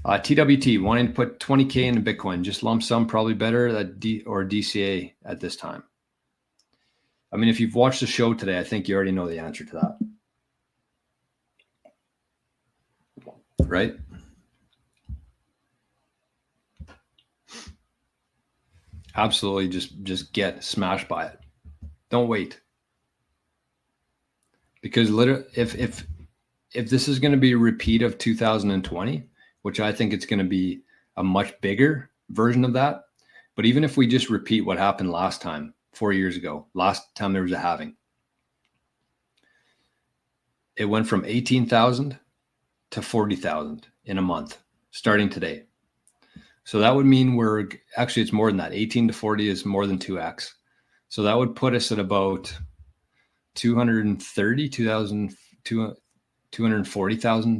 TWT wanting to put 20K into Bitcoin, just lump sum, probably better or DCA at this time. I mean, if you've watched the show today, I think you already know the answer to that. Right? Absolutely, just get smashed by it. Don't wait. Because literally, if this is going to be a repeat of 2020, which I think it's going to be a much bigger version of that, but even if we just repeat what happened last time, 4 years ago, last time there was a halving, it went from 18,000 to 40,000 in a month, starting today. So that would mean it's more than that. 18 to 40 is more than 2x. So that would put us at about 240,000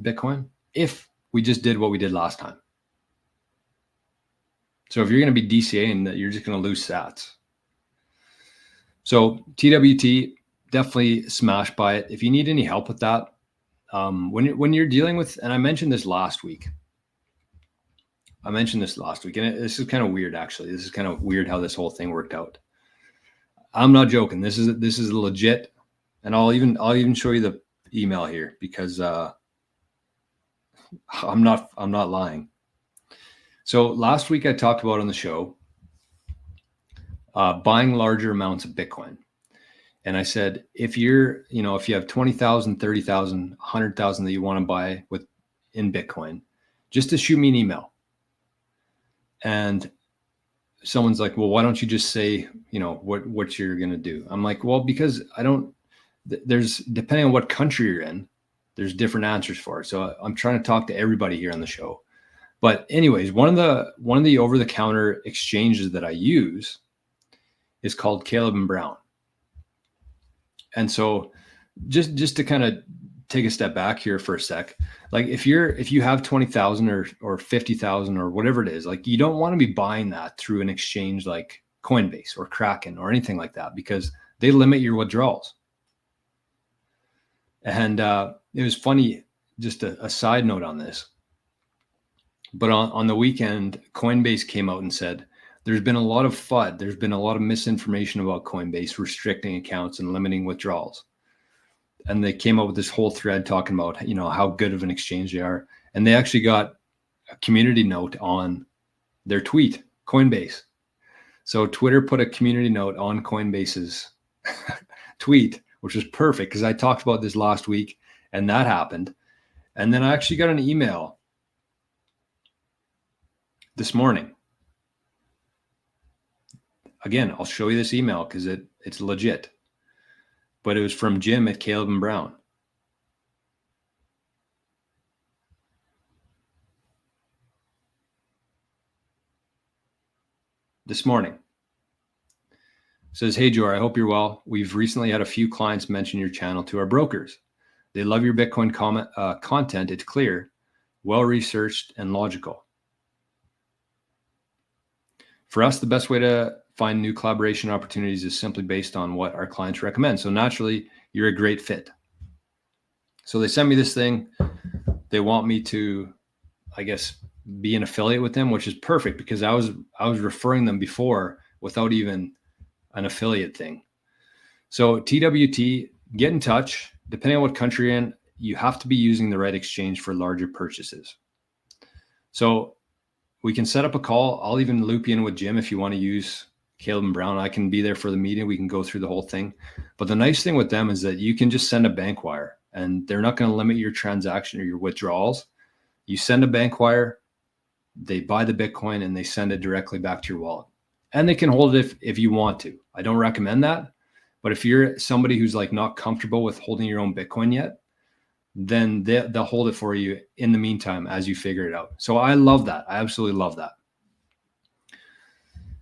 Bitcoin if we just did what we did last time. So if you're going to be DCAing that, you're just going to lose sats. So TWT, definitely smashed by it. If you need any help with that, when you're dealing with, and I mentioned this last week, and this is kind of weird, actually. This is kind of weird how this whole thing worked out. I'm not joking. This is legit, and I'll even show you the email here because I'm not lying. So last week I talked about on the show buying larger amounts of Bitcoin. And I said, if you have 20,000, 30,000, 100,000 that you want to buy in Bitcoin, just to shoot me an email. And someone's like, well, why don't you just say, what you're going to do? I'm like, well, because depending on what country you're in, there's different answers for it. So I'm trying to talk to everybody here on the show. But anyways, one of the over-the-counter exchanges that I use is called Caleb and Brown. And so just to kind of take a step back here for a sec, like if you have 20,000 or 50,000 or whatever it is, like you don't want to be buying that through an exchange like Coinbase or Kraken or anything like that, because they limit your withdrawals. And it was funny, just a side note on this, but on the weekend, Coinbase came out and said, there's been a lot of FUD. There's been a lot of misinformation about Coinbase restricting accounts and limiting withdrawals. And they came up with this whole thread talking about, how good of an exchange they are. And they actually got a community note on their tweet, Coinbase. So Twitter put a community note on Coinbase's tweet, which was perfect because I talked about this last week and that happened. And then I actually got an email this morning. Again, I'll show you this email because it's legit. But it was from Jim at Caleb and Brown. This morning. It says, hey, Jor, I hope you're well. We've recently had a few clients mention your channel to our brokers. They love your Bitcoin content. It's clear, well-researched, and logical. For us, the best way to find new collaboration opportunities is simply based on what our clients recommend. So naturally, you're a great fit. So they sent me this thing. They want me to, I guess, be an affiliate with them, which is perfect because I was referring them before without even an affiliate thing. So TWT, get in touch. Depending on what country you're in, you have to be using the right exchange for larger purchases. So we can set up a call. I'll even loop you in with Jim if you want to use Caleb and Brown. I can be there for the meeting. We can go through the whole thing. But the nice thing with them is that you can just send a bank wire and they're not going to limit your transaction or your withdrawals. You send a bank wire, they buy the Bitcoin and they send it directly back to your wallet. And they can hold it if you want to. I don't recommend that. But if you're somebody who's like not comfortable with holding your own Bitcoin yet, then they'll hold it for you in the meantime as you figure it out. So I love that. I absolutely love that.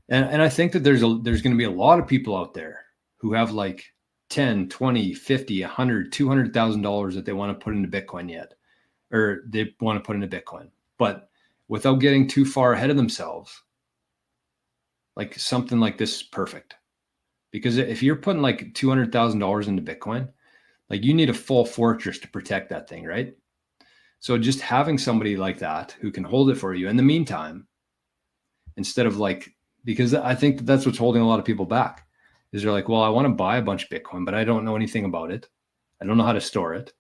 And I think that there's going to be a lot of people out there who have like 10, 20, 50, 100, $200,000 that they want to put into Bitcoin yet, or they want to put into Bitcoin, but without getting too far ahead of themselves, like something like this is perfect. Because if you're putting like $200,000 into Bitcoin, like you need a full fortress to protect that thing, right? So just having somebody like that who can hold it for you in the meantime, instead of like, because I think that's what's holding a lot of people back, is they're like, well, I want to buy a bunch of Bitcoin, but I don't know anything about it. I don't know how to store it.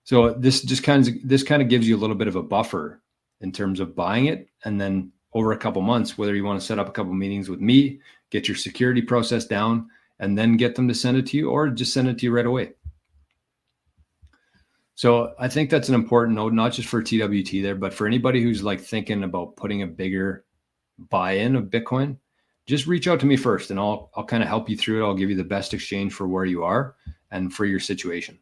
So this kind of gives you a little bit of a buffer in terms of buying it, and then over a couple months, whether you want to set up a couple meetings with me, get your security process down, and then get them to send it to you, or just send it to you right away. So I think that's an important note, not just for TWT there, but for anybody who's like thinking about putting a bigger buy-in of Bitcoin, just reach out to me first, and I'll kind of help you through it. I'll give you the best exchange for where you are and for your situation.